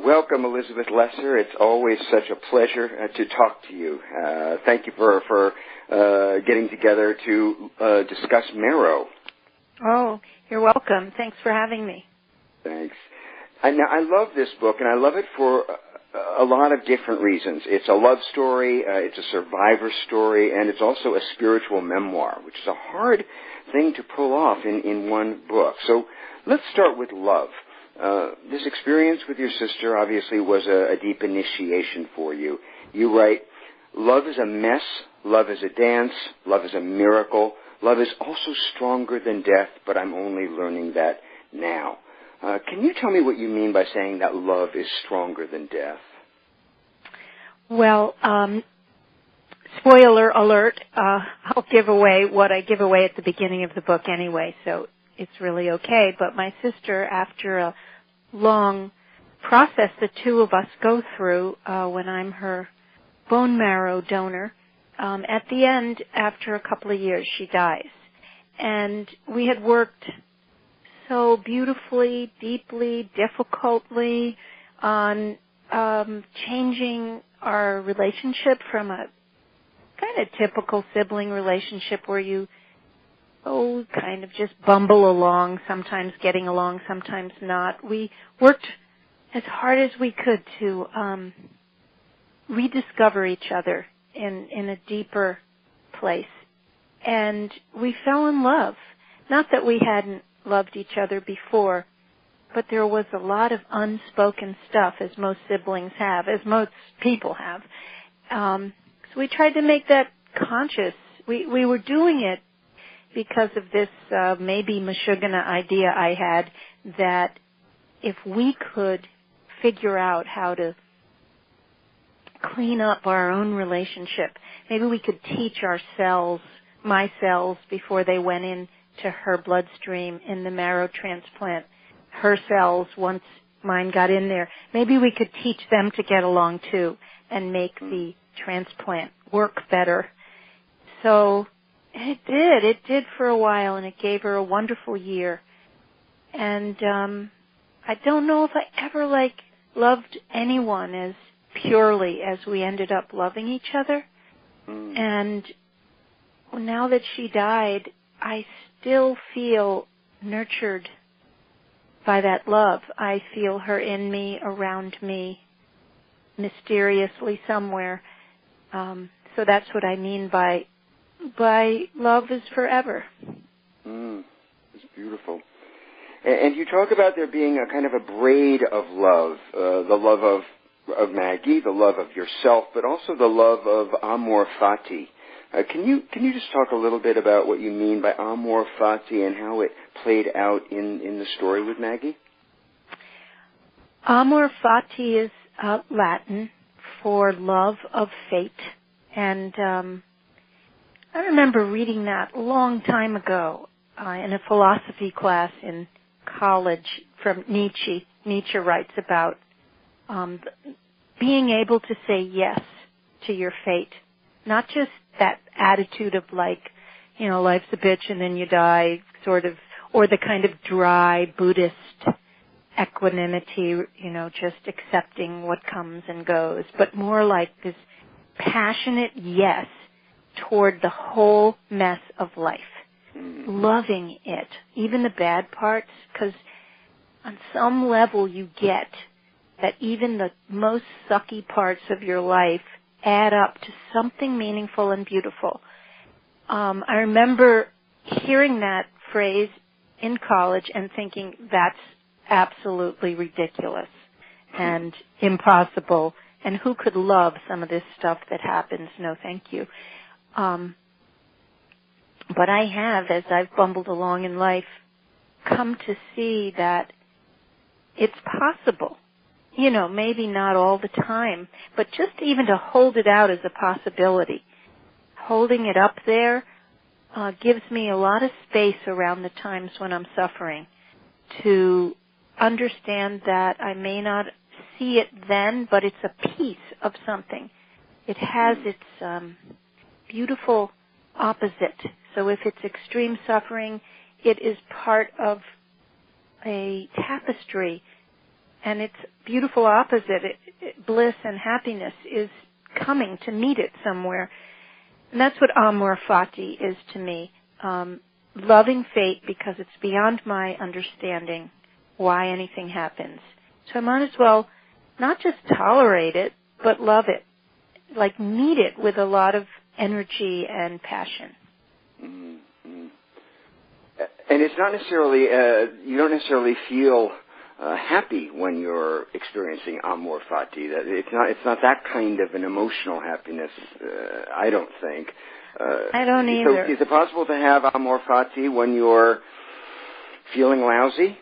Welcome, Elizabeth Lesser. It's always such a pleasure to talk to you. Thank you for getting together to discuss Marrow. Oh, you're welcome. Thanks for having me. Thanks. Now, I love this book, and I love it for a lot of different reasons. It's a love story, it's a survivor story, and it's also a spiritual memoir, which is a hard thing to pull off in one book. So let's start with love. This experience with your sister obviously was a deep initiation for you. You write, "Love is a mess, love is a dance, love is a miracle, love is also stronger than death, but I'm only learning that now." Can you tell me what you mean by saying that love is stronger than death? Well, spoiler alert, I'll give away what I give away at the beginning of the book anyway, so it's really okay. But my sister, after a long process the two of us go through when I'm her bone marrow donor, at the end, after a couple of years, she dies. And we had worked so beautifully, deeply, difficultly on changing our relationship from a kind of typical sibling relationship where you kind of just bumble along, sometimes getting along, sometimes not. We worked as hard as we could to rediscover each other in a deeper place. And we fell in love. Not that we hadn't loved each other before, but there was a lot of unspoken stuff, as most siblings have, as most people have. So we tried to make that conscious. We were doing it because of this maybe Meshuggah idea I had that if we could figure out how to clean up our own relationship, maybe we could teach our cells, my cells, before they went into her bloodstream in the marrow transplant, her cells, once mine got in there, maybe we could teach them to get along too and make the transplant work better. So it did for a while, and it gave her a wonderful year. And I don't know if I ever loved anyone as purely as we ended up loving each other. And now that she died, I still feel nurtured by that love. I feel her in me, around me, mysteriously somewhere. So that's what I mean by love is forever. It's beautiful. And you talk about there being a kind of a braid of love, the love of Maggie, the love of yourself, but also the love of amor fati. Can you just talk a little bit about what you mean by amor fati and how it played out in the story with Maggie? Amor fati is Latin for love of fate. And I remember reading that a long time ago in a philosophy class in college from Nietzsche. Nietzsche writes about being able to say yes to your fate, not just that attitude of life's a bitch and then you die, sort of, or the kind of dry Buddhist equanimity, just accepting what comes and goes, but more like this passionate yes toward the whole mess of life, loving it, even the bad parts, because on some level you get that even the most sucky parts of your life add up to something meaningful and beautiful. I remember hearing that phrase in college and thinking that's absolutely ridiculous and impossible, and who could love some of this stuff that happens? No, thank you. But I have, as I've bumbled along in life, come to see that it's possible. Maybe not all the time, but just even to hold it out as a possibility. Holding it up there gives me a lot of space around the times when I'm suffering to understand that I may not see it then, but it's a piece of something. It has its beautiful opposite. So if it's extreme suffering, it is part of a tapestry, and its beautiful opposite, bliss and happiness, is coming to meet it somewhere. And that's what amor fati is to me. Loving fate because it's beyond my understanding why anything happens. So I might as well not just tolerate it, but love it. Like meet it with a lot of energy and passion. Mm-hmm. And it's not necessarily, you don't necessarily feel happy when you're experiencing amor fati. It's not that kind of an emotional happiness, I don't think. I don't either. So is it possible to have amor fati when you're feeling lousy?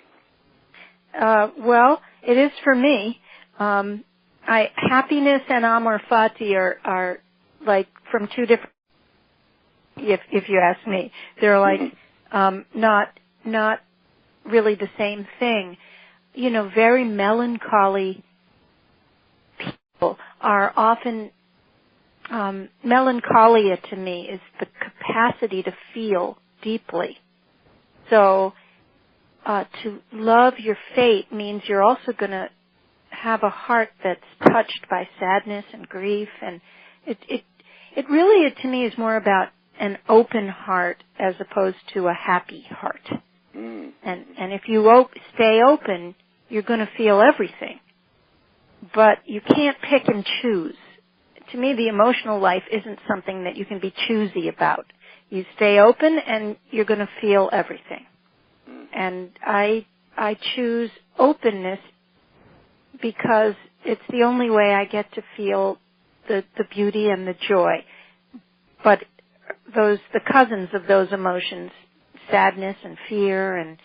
Well, it is for me. Happiness and amor fati are like from two different, if you ask me. They're like not really the same thing. You know, very melancholy people are often, melancholia to me is the capacity to feel deeply. So to love your fate means you're also going to have a heart that's touched by sadness and grief, and it really, to me, is more about an open heart as opposed to a happy heart. And if you stay open, you're going to feel everything. But you can't pick and choose. To me, the emotional life isn't something that you can be choosy about. You stay open and you're going to feel everything. And I choose openness because it's the only way I get to feel the beauty and the joy. But the cousins of those emotions, sadness and fear and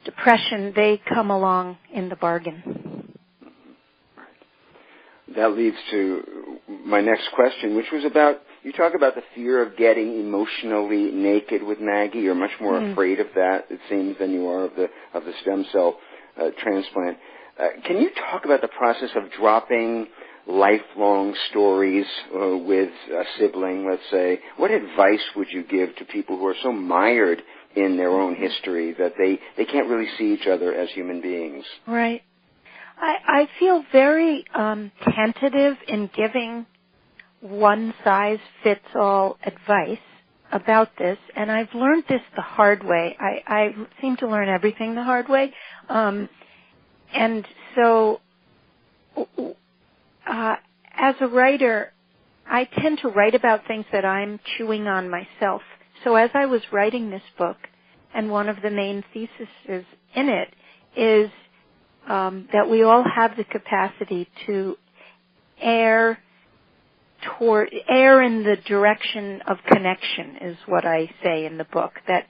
depression, they come along in the bargain. That leads to my next question, which was about, you talk about the fear of getting emotionally naked with Maggie. You're much more afraid of that, it seems, than you are of the stem cell transplant. Can you talk about the process of dropping lifelong stories with a sibling, let's say? What advice would you give to people who are so mired in their own history that they can't really see each other as human beings? Right. I feel very tentative in giving one-size-fits-all advice about this, and I've learned this the hard way. I seem to learn everything the hard way. And so as a writer, I tend to write about things that I'm chewing on myself. So as I was writing this book, and one of the main theses in it is that we all have the capacity to err in the direction of connection, is what I say in the book. That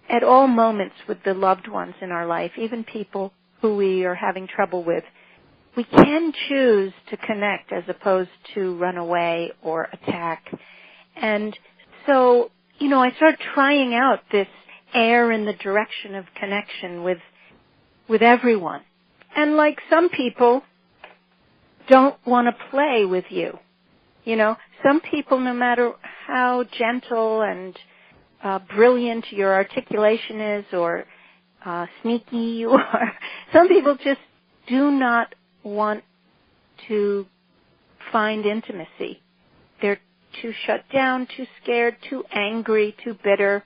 at all moments with the loved ones in our life, even people who we are having trouble with, we can choose to connect as opposed to run away or attack. And so, I started trying out this err in the direction of connection with everyone. And like some people don't want to play with you. Some people, no matter how gentle and brilliant your articulation is or sneaky you are, some people just do not want to find intimacy. They're too shut down, too scared, too angry, too bitter.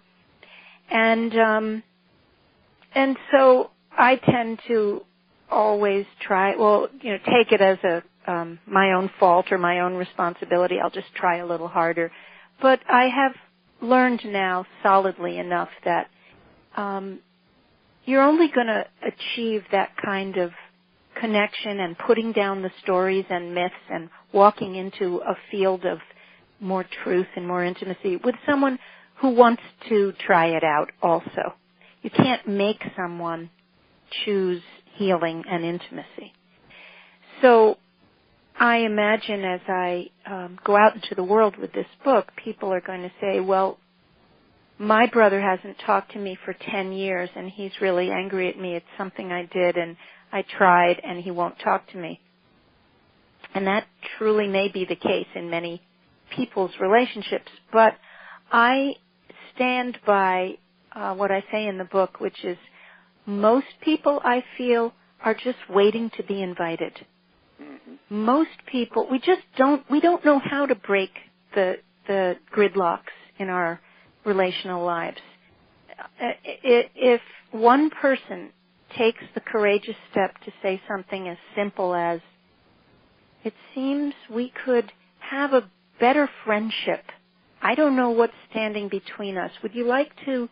And so I tend to always try, take it as my own fault or my own responsibility. I'll just try a little harder. But I have learned now solidly enough that you're only going to achieve that kind of connection and putting down the stories and myths and walking into a field of more truth and more intimacy with someone who wants to try it out also. You can't make someone choose healing and intimacy. So I imagine as I go out into the world with this book, people are going to say, well, my brother hasn't talked to me for 10 years and he's really angry at me. It's something I did and I tried and he won't talk to me. And that truly may be the case in many people's relationships. But I stand by what I say in the book, which is most people, I feel, are just waiting to be invited. Most people, we don't know how to break the gridlocks in our relational lives. If one person takes the courageous step to say something as simple as, it seems we could have a better friendship. I don't know what's standing between us. Would you like to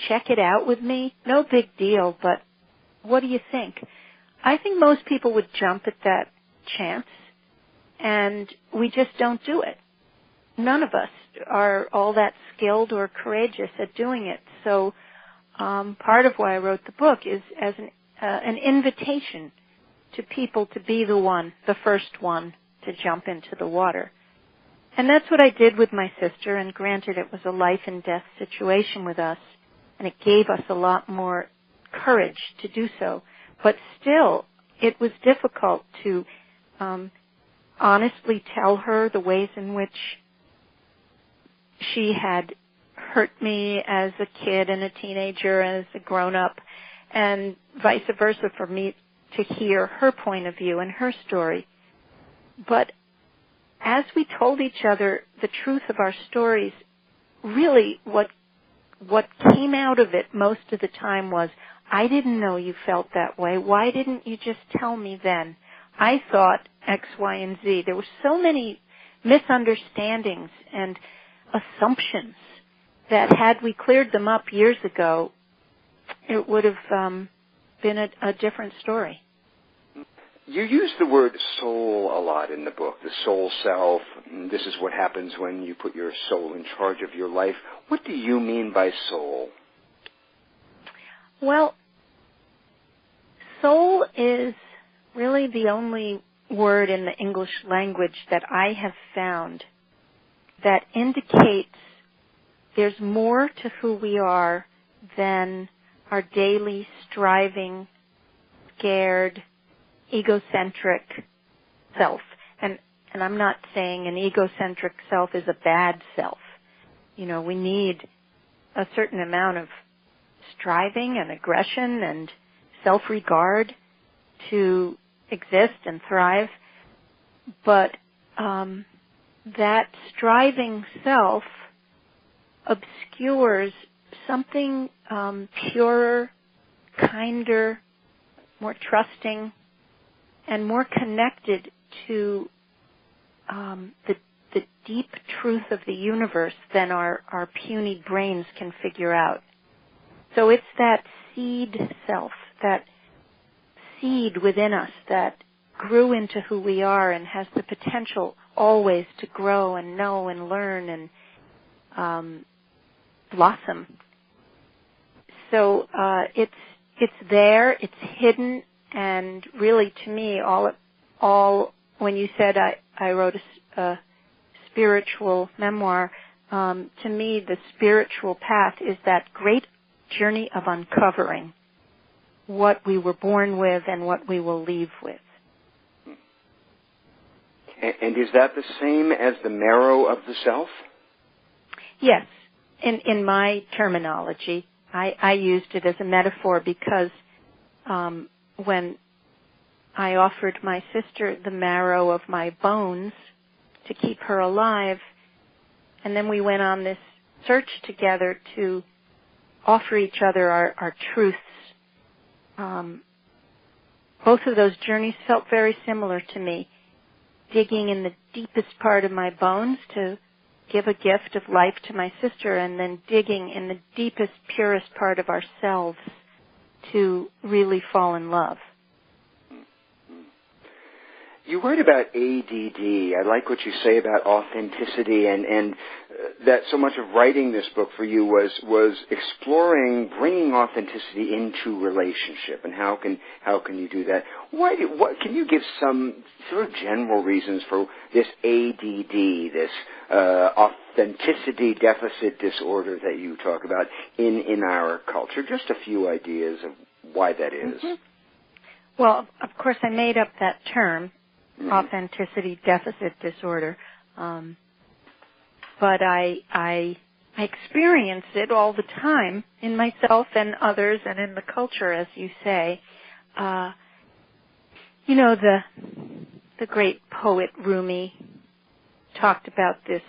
check it out with me? No big deal, but what do you think? I think most people would jump at that chance, and we just don't do it. None of us are all that skilled or courageous at doing it. So part of why I wrote the book is as an invitation to people to be the first one to jump into the water. And that's what I did with my sister, and granted it was a life and death situation with us, and it gave us a lot more courage to do so. But still, it was difficult to honestly tell her the ways in which she had hurt me as a kid and a teenager, as a grown-up, and vice versa for me to hear her point of view and her story. But as we told each other the truth of our stories, really what came out of it most of the time was, I didn't know you felt that way. Why didn't you just tell me then? I thought X, Y, and Z. There were so many misunderstandings and assumptions that had we cleared them up years ago, it would have been a different story. You use the word soul a lot in the book, the soul self. This is what happens when you put your soul in charge of your life. What do you mean by soul? Well, soul is really the only word in the English language that I have found that indicates there's more to who we are than our daily striving, scared, egocentric self. And I'm not saying an egocentric self is a bad self. You know, we need a certain amount of striving and aggression and self-regard to exist and thrive. But that striving self obscures something purer, kinder, more trusting, and more connected to the deep truth of the universe than our puny brains can figure out. So it's that seed self, that seed within us that grew into who we are and has the potential always to grow and know and learn and blossom. So it's there, it's hidden, and really to me, all when you said I wrote a spiritual memoir, to me the spiritual path is that great journey of uncovering what we were born with and what we will leave with. And is that the same as the marrow of the self? Yes. In my terminology, I used it as a metaphor because when I offered my sister the marrow of my bones to keep her alive, and then we went on this search together to offer each other our truths. Both of those journeys felt very similar to me, digging in the deepest part of my bones to give a gift of life to my sister, and then digging in the deepest, purest part of ourselves to really fall in love. You write about ADD. I like what you say about authenticity, and that so much of writing this book for you was exploring bringing authenticity into relationship, and how can you do that? What can you give some sort of general reasons for this ADD, this authenticity deficit disorder that you talk about in our culture? Just a few ideas of why that is. Mm-hmm. Well, of course, I made up that term. Authenticity deficit disorder, but I experience it all the time in myself and others and in the culture, as you say. You know, the great poet Rumi talked about this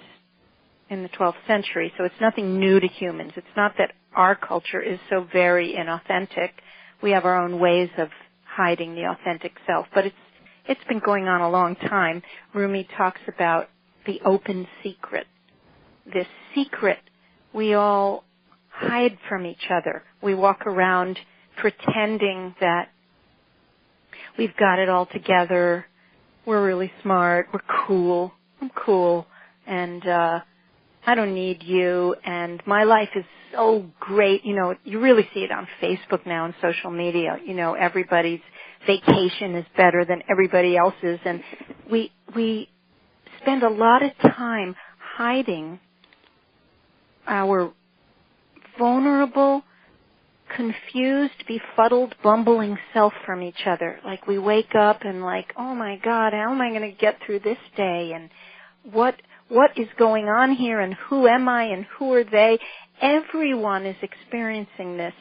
in the 12th century, so it's nothing new to humans. It's not that our culture is so very inauthentic. We have our own ways of hiding the authentic self, but it's been going on a long time. Rumi talks about the open secret. This secret we all hide from each other. We walk around pretending that we've got it all together. We're really smart. We're cool. I'm cool. And I don't need you. And my life is so great. You know, you really see it on Facebook now and social media. You know, everybody's vacation is better than everybody else's. And we spend a lot of time hiding our vulnerable, confused, befuddled, bumbling self from each other. Like we wake up and like, oh my God, how am I going to get through this day? And what is going on here? And who am I? And who are they? Everyone is experiencing this.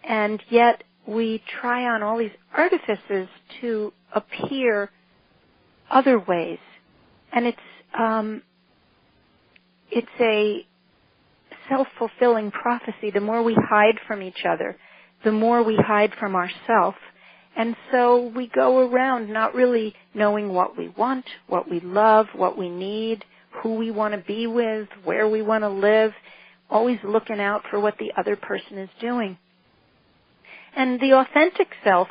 And yet we try on all these artifices to appear other ways. And it's a self-fulfilling prophecy. The more we hide from each other, the more we hide from ourselves. And so we go around not really knowing what we want, what we love, what we need, who we want to be with, where we want to live, always looking out for what the other person is doing. And the authentic self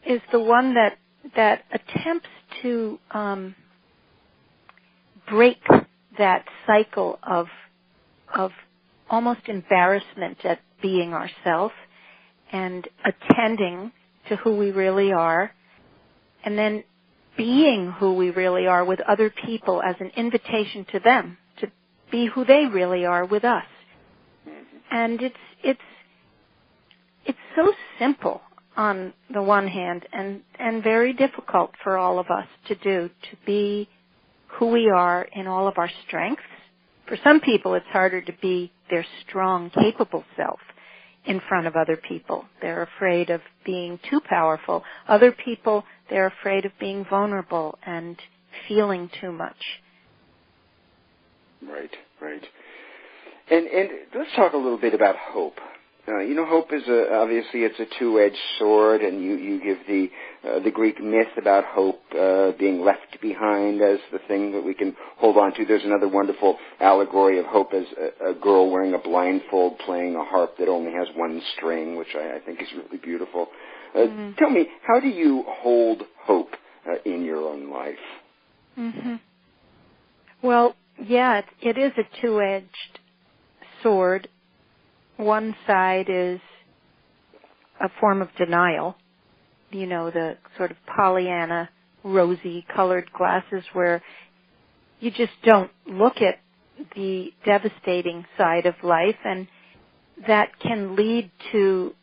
is the one that attempts to break that cycle of almost embarrassment at being ourselves and attending to who we really are, and then being who we really are with other people as an invitation to them to be who they really are with us. And it's so simple on the one hand and very difficult for all of us to do, to be who we are in all of our strengths. For some people, it's harder to be their strong, capable self in front of other people. They're afraid of being too powerful. Other people, they're afraid of being vulnerable and feeling too much. Right. And let's talk a little bit about hope. Hope is obviously it's a two-edged sword, and you give the Greek myth about hope being left behind as the thing that we can hold on to. There's another wonderful allegory of hope as a girl wearing a blindfold playing a harp that only has one string, which I think is really beautiful. Tell me, how do you hold hope in your own life? Mm-hmm. Well, yeah, it is a two-edged sword. One side is a form of denial, the sort of Pollyanna, rosy-colored glasses where you just don't look at the devastating side of life, and that can lead to,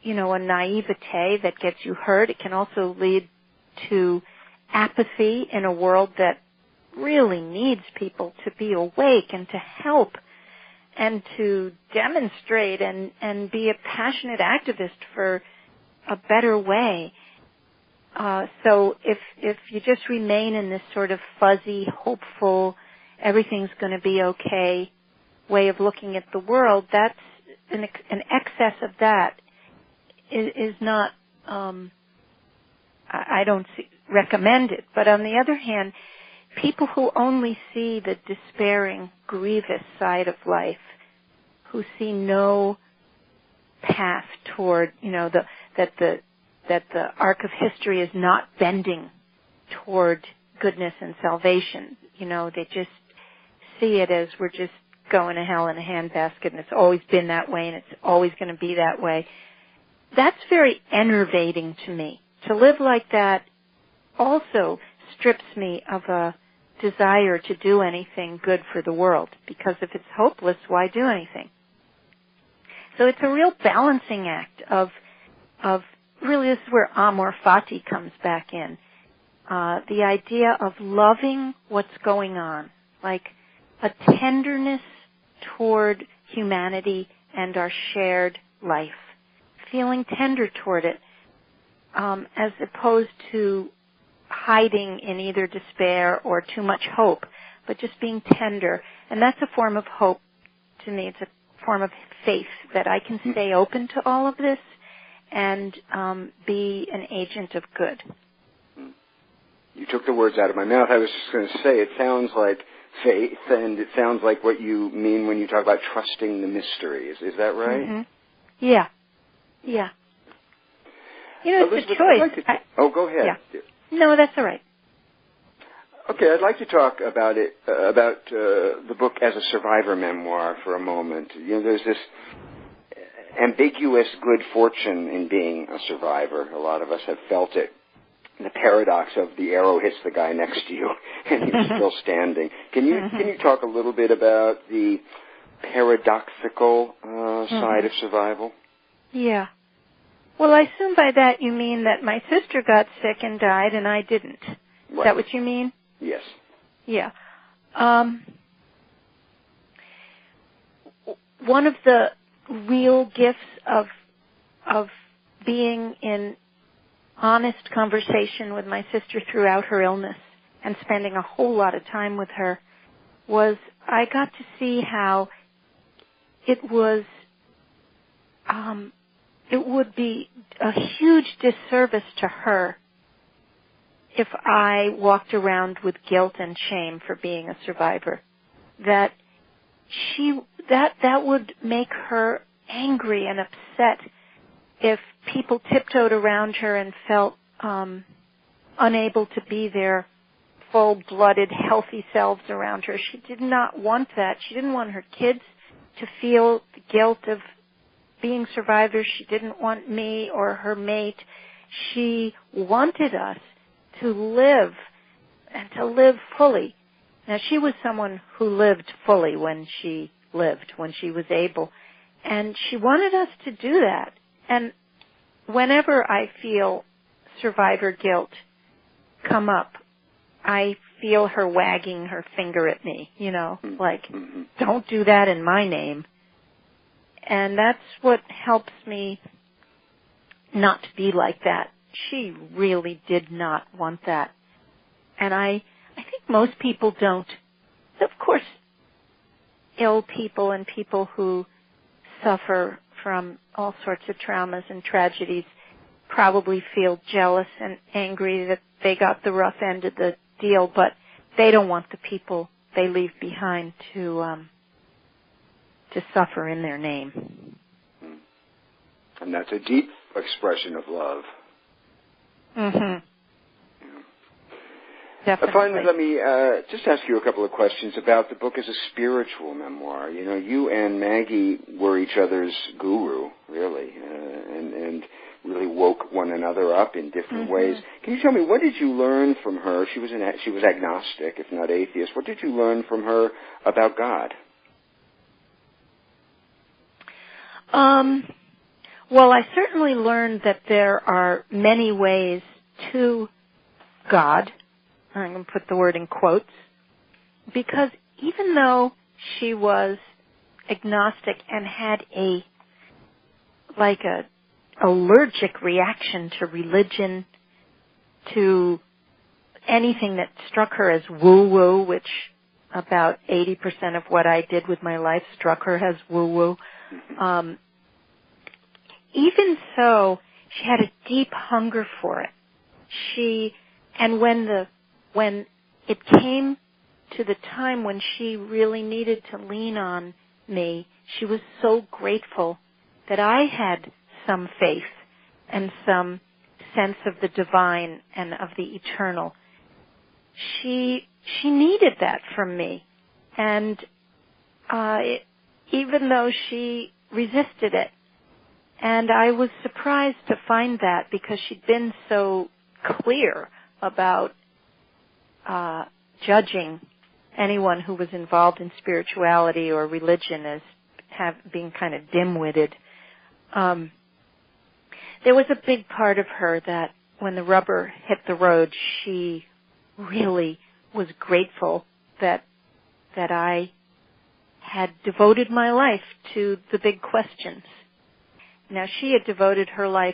a naivete that gets you hurt. It can also lead to apathy in a world that really needs people to be awake and to help and to demonstrate and be a passionate activist for a better way. So if you just remain in this sort of fuzzy, hopeful, everything's going to be okay way of looking at the world, that's an excess of that is not, I don't recommend it. But on the other hand, people who only see the despairing, grievous side of life, who see no path toward, that the arc of history is not bending toward goodness and salvation. They just see it as we're just going to hell in a handbasket, and it's always been that way, and it's always going to be that way. That's very enervating to me. To live like that also strips me of a desire to do anything good for the world, because if it's hopeless, why do anything? So it's a real balancing act of really, this is where amor fati comes back in. The idea of loving what's going on, like a tenderness toward humanity and our shared life, feeling tender toward it, as opposed to hiding in either despair or too much hope, but just being tender. And that's a form of hope to me. It's a form of faith that I can stay open to all of this and be an agent of good. You took the words out of my mouth. I was just going to say, it sounds like faith, and it sounds like what you mean when you talk about trusting the mysteries. Is that right? Mm-hmm. Yeah. Yeah. You know, it's a choice. Go ahead. Yeah. No, that's all right. Okay, I'd like to talk about the book as a survivor memoir for a moment. You know, there's this ambiguous good fortune in being a survivor. A lot of us have felt it. The paradox of the arrow hits the guy next to you and he's still standing. Can you talk a little bit about the paradoxical side of survival? Yeah. Well, I assume by that you mean that my sister got sick and died and I didn't. Right. Is that what you mean? Yes. Yeah. One of the real gifts of being in honest conversation with my sister throughout her illness and spending a whole lot of time with her was I got to see how it was it would be a huge disservice to her if I walked around with guilt and shame for being a survivor. That would make her angry and upset if people tiptoed around her and felt unable to be their full-blooded, healthy selves around her. She did not want that. She didn't want her kids to feel the guilt of being survivors. She didn't want me or her mate. She wanted us to live and to live fully. Now, she was someone who lived fully when she lived, when she was able. And she wanted us to do that. And whenever I feel survivor guilt come up, I feel her wagging her finger at me, like, don't do that in my name. And that's what helps me not to be like that. She really did not want that. And I think most people don't. Of course, ill people and people who suffer from all sorts of traumas and tragedies probably feel jealous and angry that they got the rough end of the deal, but they don't want the people they leave behind to suffer in their name. And that's a deep expression of love. Mm-hmm. Definitely. Finally, let me just ask you a couple of questions about the book as a spiritual memoir. You know, you and Maggie were each other's guru, really, and really woke one another up in different ways. Can you tell me, what did you learn from her? She was agnostic, if not atheist. What did you learn from her about God? Well, I certainly learned that there are many ways to God. I'm going to put the word in quotes, because even though she was agnostic and had a allergic reaction to religion, to anything that struck her as woo-woo, which about 80% of what I did with my life struck her as woo-woo, even so, she had a deep hunger for it. And when it came to the time when she really needed to lean on me, she was so grateful that I had some faith and some sense of the divine and of the eternal. She needed that from me. And even though she resisted it, and I was surprised to find that, because she'd been so clear about judging anyone who was involved in spirituality or religion as being kind of dim-witted. There was a big part of her that when the rubber hit the road, she really was grateful that I had devoted my life to the big questions. Now, she had devoted her life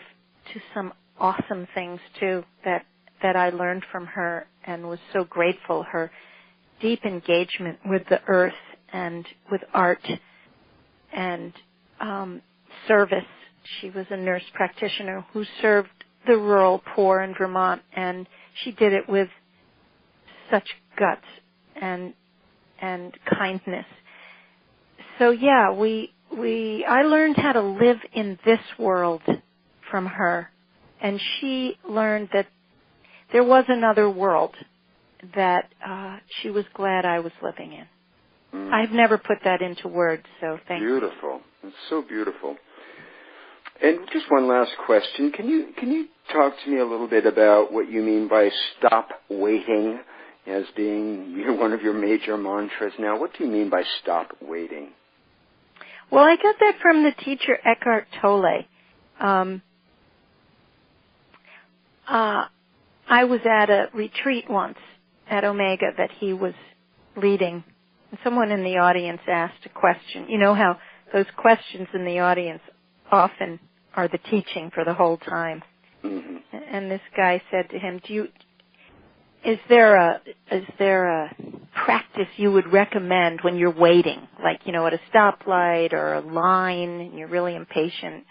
to some awesome things too that I learned from her and was so grateful. Her deep engagement with the earth and with art and service. She was a nurse practitioner who served the rural poor in Vermont, and she did it with such guts and kindness. So yeah, I learned how to live in this world from her, and she learned that there was another world that she was glad I was living in. I've never put that into words, so thank you. Beautiful. It's so beautiful. And just one last question. Can you talk to me a little bit about what you mean by stop waiting as being one of your major mantras now? What do you mean by stop waiting? Well, I got that from the teacher Eckhart Tolle. I was at a retreat once at Omega that he was leading, and someone in the audience asked a question. You know how those questions in the audience often are the teaching for the whole time. Mm-hmm. And this guy said to him, is there a practice you would recommend when you're waiting, like, at a stoplight or a line and you're really impatient?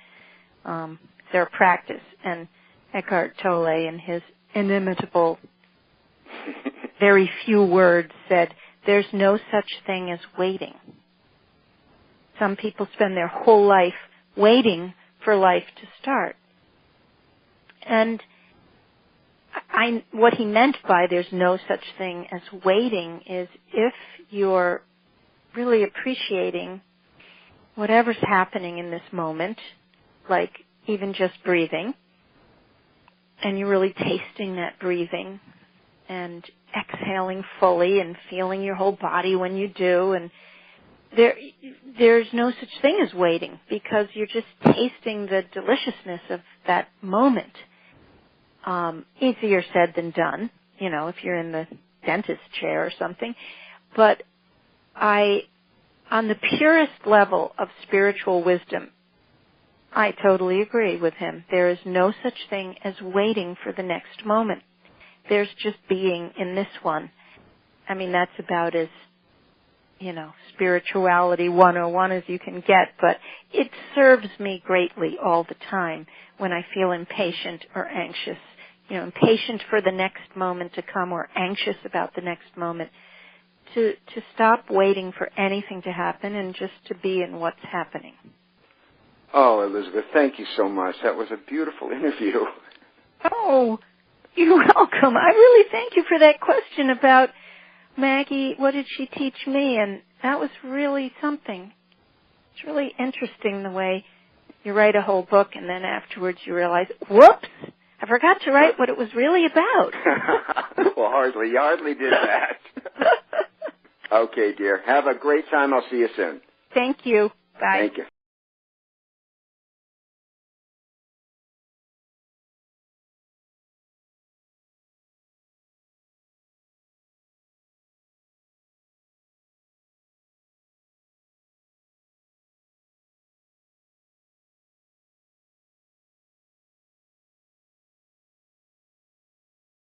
Is there a practice? And Eckhart Tolle, in his inimitable, very few words, said, there's no such thing as waiting. Some people spend their whole life waiting for life to start. And what he meant by there's no such thing as waiting is if you're really appreciating whatever's happening in this moment, like even just breathing, and you're really tasting that breathing and exhaling fully and feeling your whole body when you do, and there's no such thing as waiting because you're just tasting the deliciousness of that moment. Easier said than done, if you're in the dentist chair or something. But on the purest level of spiritual wisdom, I totally agree with him. There is no such thing as waiting for the next moment. There's just being in this one. I mean, that's about as, spirituality 101 as you can get, but it serves me greatly all the time when I feel impatient or anxious. Impatient for the next moment to come or anxious about the next moment, to stop waiting for anything to happen and just to be in what's happening. Oh, Elizabeth, thank you so much. That was a beautiful interview. Oh, you're welcome. I really thank you for that question about Maggie. What did she teach me? And that was really something. It's really interesting the way you write a whole book and then afterwards you realize, whoops, I forgot to write what it was really about. Well, you hardly did that. Okay, dear. Have a great time. I'll see you soon. Thank you. Bye. Thank you.